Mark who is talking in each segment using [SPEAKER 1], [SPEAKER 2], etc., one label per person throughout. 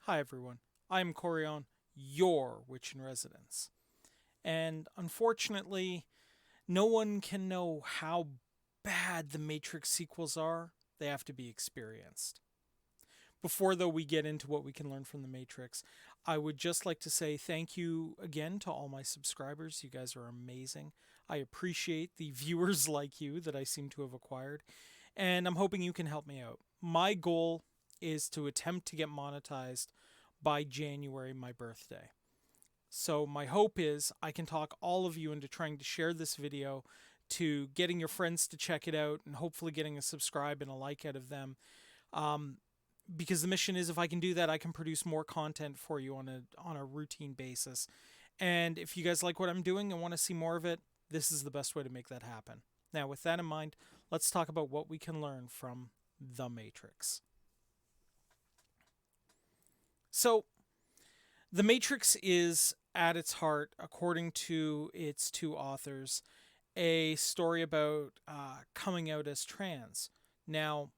[SPEAKER 1] Hi everyone, I'm Corion, your witch in residence. And unfortunately, no one can know how bad the Matrix sequels are. They have to be experienced. Before, though, we get into what we can learn from the Matrix, I would just like to say thank you again to all my subscribers. You guys are amazing. I appreciate the viewers like you that I seem to have acquired, and I'm hoping you can help me out. My goal is to attempt to get monetized by January, my birthday. So my hope is I can talk all of you into trying to share this video, to getting your friends to check it out, and hopefully getting a subscribe and a like out of them. Because the mission is, if I can do that, I can produce more content for you on a routine basis. And if you guys like what I'm doing and want to see more of it, this is the best way to make that happen. Now, with that in mind, let's talk about what we can learn from The Matrix. So, The Matrix is, at its heart, according to its two authors, a story about coming out as trans. Now,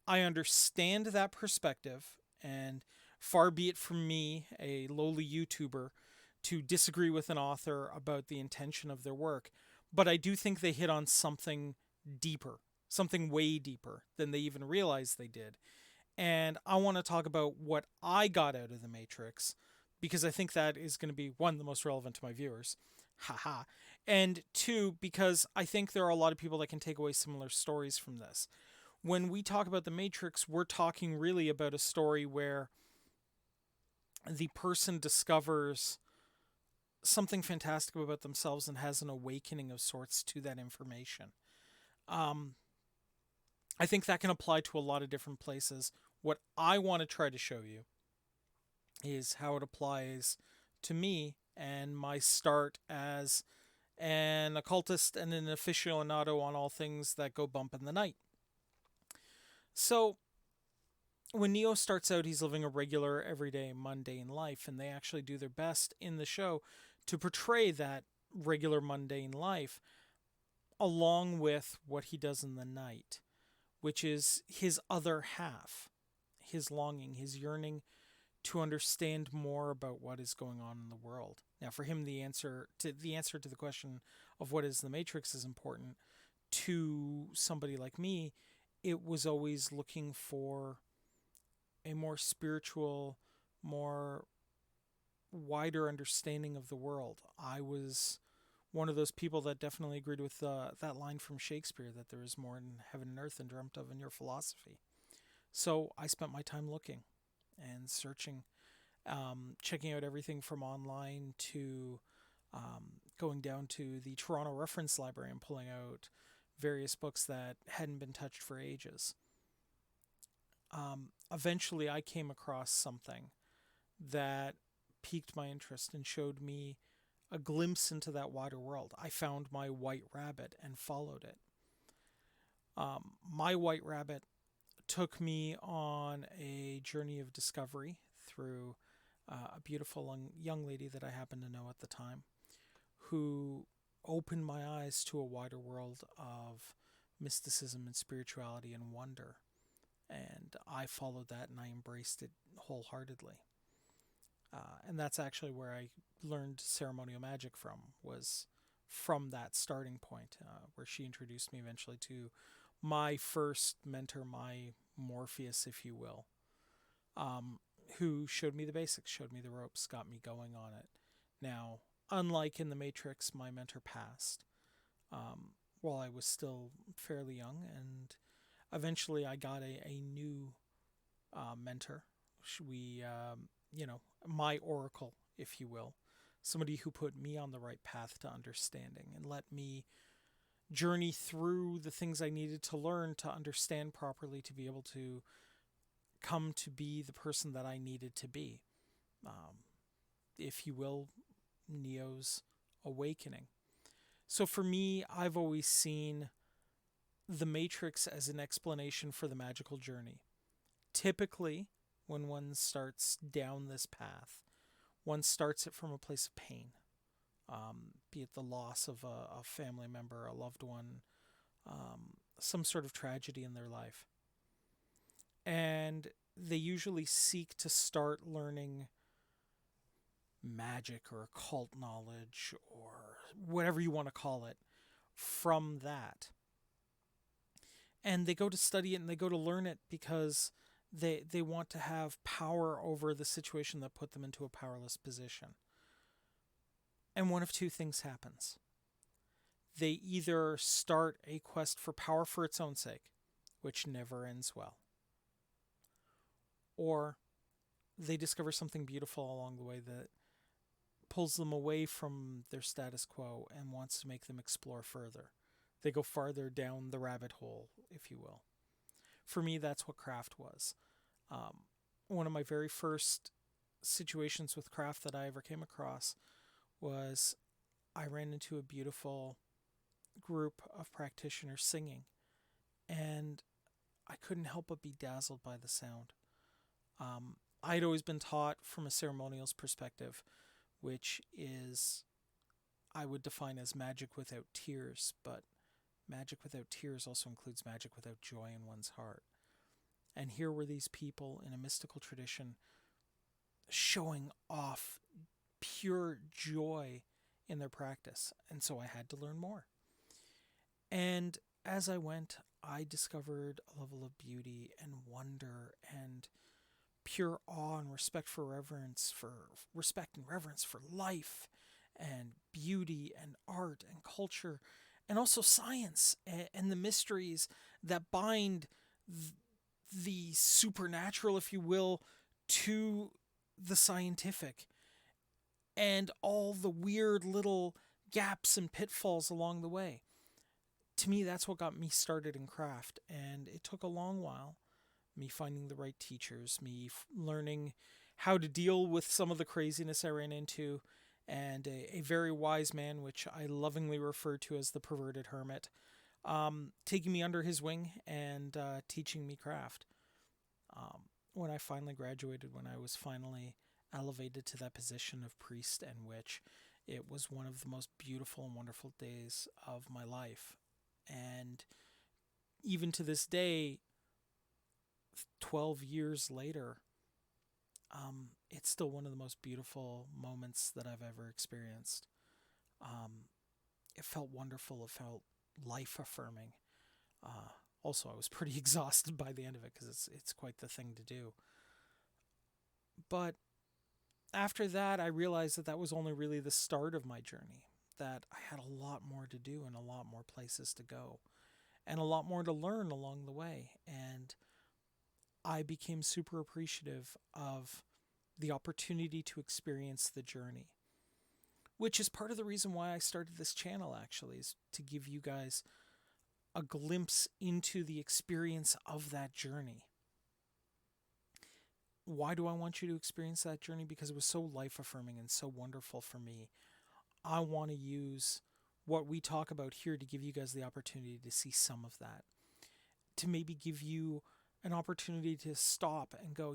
[SPEAKER 1] I understand that perspective, and far be it from me, a lowly YouTuber, to disagree with an author about the intention of their work, but I do think they hit on something deeper, something way deeper than they even realized they did. And I want to talk about what I got out of The Matrix, because I think that is going to be one, the most relevant to my viewers. Haha. And two, because I think there are a lot of people that can take away similar stories from this. When we talk about The Matrix, we're talking really about a story where the person discovers something fantastic about themselves and has an awakening of sorts to that information. I think that can apply to a lot of different places. What I want to try to show you is how it applies to me and my start as an occultist and an aficionado on all things that go bump in the night. So, when Neo starts out, he's living a regular, everyday, mundane life, and they actually do their best in the show to portray that regular, mundane life along with what he does in the night, which is his other half, his longing, his yearning to understand more about what is going on in the world. Now, for him, the answer to the question of what is the Matrix is important. To somebody like me, it was always looking for a more spiritual, more wider understanding of the world. I was one of those people that definitely agreed with that line from Shakespeare, that there is more in heaven and earth than dreamt of in your philosophy. So I spent my time looking and searching, checking out everything from online to going down to the Toronto Reference Library and pulling out various books that hadn't been touched for ages. Eventually, I came across something that piqued my interest and showed me a glimpse into that wider world. I found my white rabbit and followed it. My white rabbit took me on a journey of discovery through a beautiful young lady that I happened to know at the time, who opened my eyes to a wider world of mysticism and spirituality and wonder. And I followed that and I embraced it wholeheartedly. And that's actually where I learned ceremonial magic from, was from that starting point, where she introduced me eventually to my first mentor, my Morpheus, if you will, who showed me the basics, showed me the ropes, got me going on it. Now, unlike in The Matrix, my mentor passed while I was still fairly young, and eventually I got a new mentor. We, my oracle, if you will, somebody who put me on the right path to understanding and let me journey through the things I needed to learn to understand properly, to be able to come to be the person that I needed to be. If you will, Neo's awakening. So for me, I've always seen the Matrix as an explanation for the magical journey. Typically, when one starts down this path, one starts it from a place of pain, be it the loss of a family member, a loved one, some sort of tragedy in their life. And they usually seek to start learning magic or occult knowledge or whatever you want to call it from that. And they go to study it and they go to learn it because they want to have power over the situation that put them into a powerless position. And one of two things happens. They either start a quest for power for its own sake, which never ends well, or they discover something beautiful along the way that pulls them away from their status quo and wants to make them explore further. They go farther down the rabbit hole, if you will. For me, that's what craft was. One of my very first situations with craft that I ever came across was I ran into a beautiful group of practitioners singing, and I couldn't help but be dazzled by the sound. I'd always been taught from a ceremonials perspective, which is, I would define as magic without tears, but magic without tears also includes magic without joy in one's heart. And here were these people in a mystical tradition showing off pure joy in their practice. And so I had to learn more. And as I went, I discovered a level of beauty and wonder and pure awe and respect and reverence for life and beauty and art and culture and also science and the mysteries that bind the supernatural, if you will, to the scientific, and all the weird little gaps and pitfalls along the way. To me, that's what got me started in craft, and it took a long while. Me finding the right teachers, me learning how to deal with some of the craziness I ran into, and a very wise man, which I lovingly refer to as the perverted hermit, taking me under his wing and teaching me craft. When I finally graduated, when I was finally elevated to that position of priest and witch, it was one of the most beautiful and wonderful days of my life. And even to this day, 12 years later, it's still one of the most beautiful moments that I've ever experienced. It felt wonderful. It felt life affirming. Also, I was pretty exhausted by the end of it because it's quite the thing to do. But after that, I realized that was only really the start of my journey, that I had a lot more to do and a lot more places to go and a lot more to learn along the way. And I became super appreciative of the opportunity to experience the journey, which is part of the reason why I started this channel, actually, is to give you guys a glimpse into the experience of that journey. Why do I want you to experience that journey? Because it was so life-affirming and so wonderful for me. I want to use what we talk about here to give you guys the opportunity to see some of that, to maybe give you an opportunity to stop and go,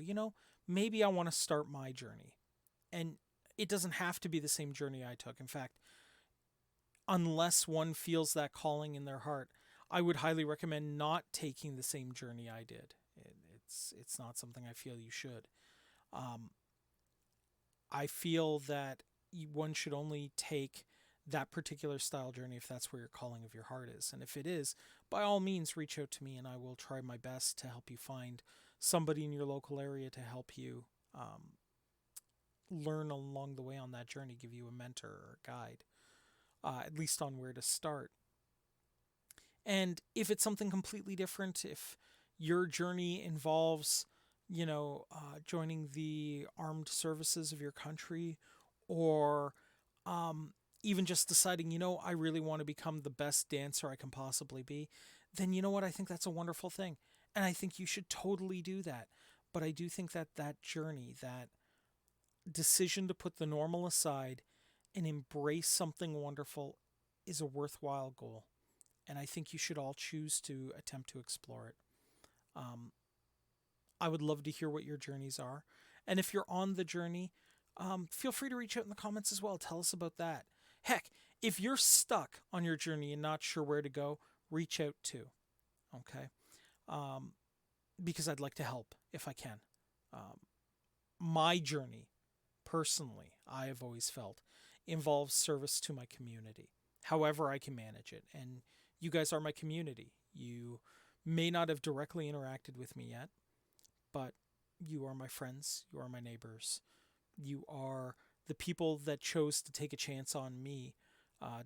[SPEAKER 1] maybe I want to start my journey. And it doesn't have to be the same journey I took. In fact, unless one feels that calling in their heart, I would highly recommend not taking the same journey I did. It's not something I feel you should. I feel that one should only take that particular style journey if that's where your calling of your heart is. And if it is, by all means, reach out to me and I will try my best to help you find somebody in your local area to help you learn along the way on that journey, give you a mentor or a guide, at least on where to start. And if it's something completely different, if your journey involves, joining the armed services of your country, or even just deciding, I really want to become the best dancer I can possibly be, then you know what? I think that's a wonderful thing. And I think you should totally do that. But I do think that that journey, that decision to put the normal aside and embrace something wonderful is a worthwhile goal. And I think you should all choose to attempt to explore it. I would love to hear what your journeys are. And if you're on the journey, feel free to reach out in the comments as well. Tell us about that. Heck, if you're stuck on your journey and not sure where to go, reach out too. Okay? Because I'd like to help if I can. Um, my journey, personally, I have always felt, involves service to my community, however I can manage it. And you guys are my community. You may not have directly interacted with me yet, but you are my friends, you are my neighbors, you are the people that chose to take a chance on me,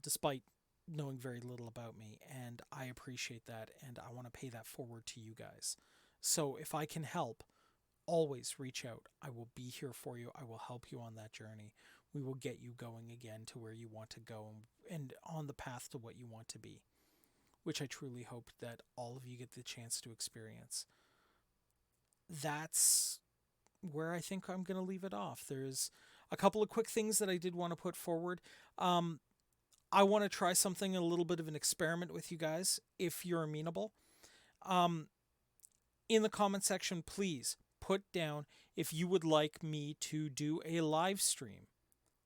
[SPEAKER 1] despite knowing very little about me. And I appreciate that, and I want to pay that forward to you guys. So if I can help, always reach out. I will be here for you. I will help you on that journey. We will get you going again to where you want to go and on the path to what you want to be, which I truly hope that all of you get the chance to experience. That's where I think I'm going to leave it off. There's a couple of quick things that I did want to put forward. Um, I want to try something, a little bit of an experiment with you guys, if you're amenable. Um, in the comment section, please put down if you would like me to do a live stream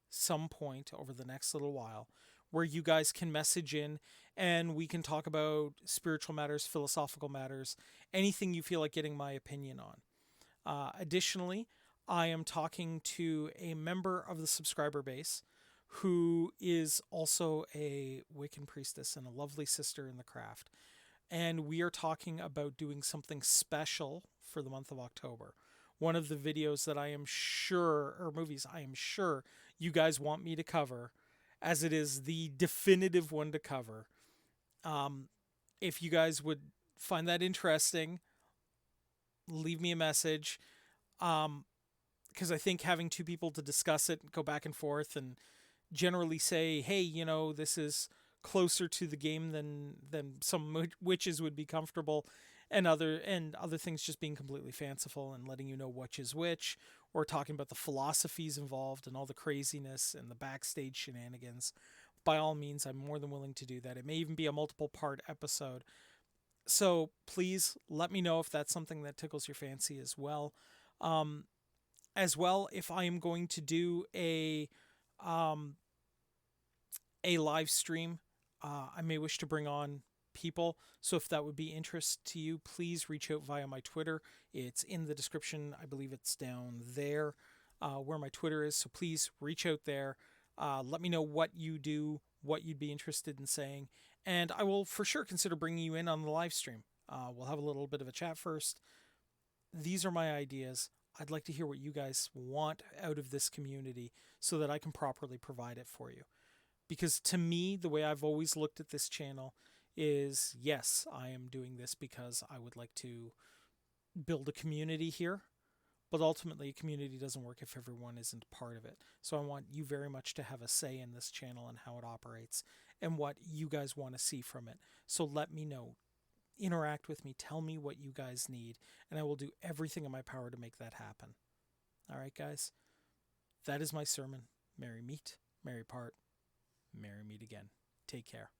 [SPEAKER 1] some point over the next little while where you guys can message in and we can talk about spiritual matters, philosophical matters, anything you feel like getting my opinion on. Additionally, I am talking to a member of the subscriber base who is also a Wiccan priestess and a lovely sister in the craft. And we are talking about doing something special for the month of October. One of the videos that I am sure, or movies I am sure you guys want me to cover, as it is the definitive one to cover. Um, if you guys would find that interesting, leave me a message. Because I think having two people to discuss it, go back and forth, and generally say, hey, this is closer to the game than some witches would be comfortable, and other things just being completely fanciful and letting you know which is which, or talking about the philosophies involved and all the craziness and the backstage shenanigans. By all means, I'm more than willing to do that. It may even be a multiple part episode. So please let me know if that's something that tickles your fancy as well. Um, if I am going to do um, a live stream, I may wish to bring on people. So if that would be interest to you, please reach out via my Twitter. It's in the description. I believe it's down there where my Twitter is. So please reach out there. Let me know what you do, what you'd be interested in saying, and I will for sure consider bringing you in on the live stream. We'll have a little bit of a chat first. These are my ideas. I'd like to hear what you guys want out of this community so that I can properly provide it for you. Because to me, the way I've always looked at this channel is, yes, I am doing this because I would like to build a community here, but ultimately a community doesn't work if everyone isn't part of it. So I want you very much to have a say in this channel and how it operates and what you guys want to see from it. So let me know. Interact with me. Tell me what you guys need, and I will do everything in my power to make that happen. All right, guys? That is my sermon. Merry meet, merry part, merry meet again. Take care.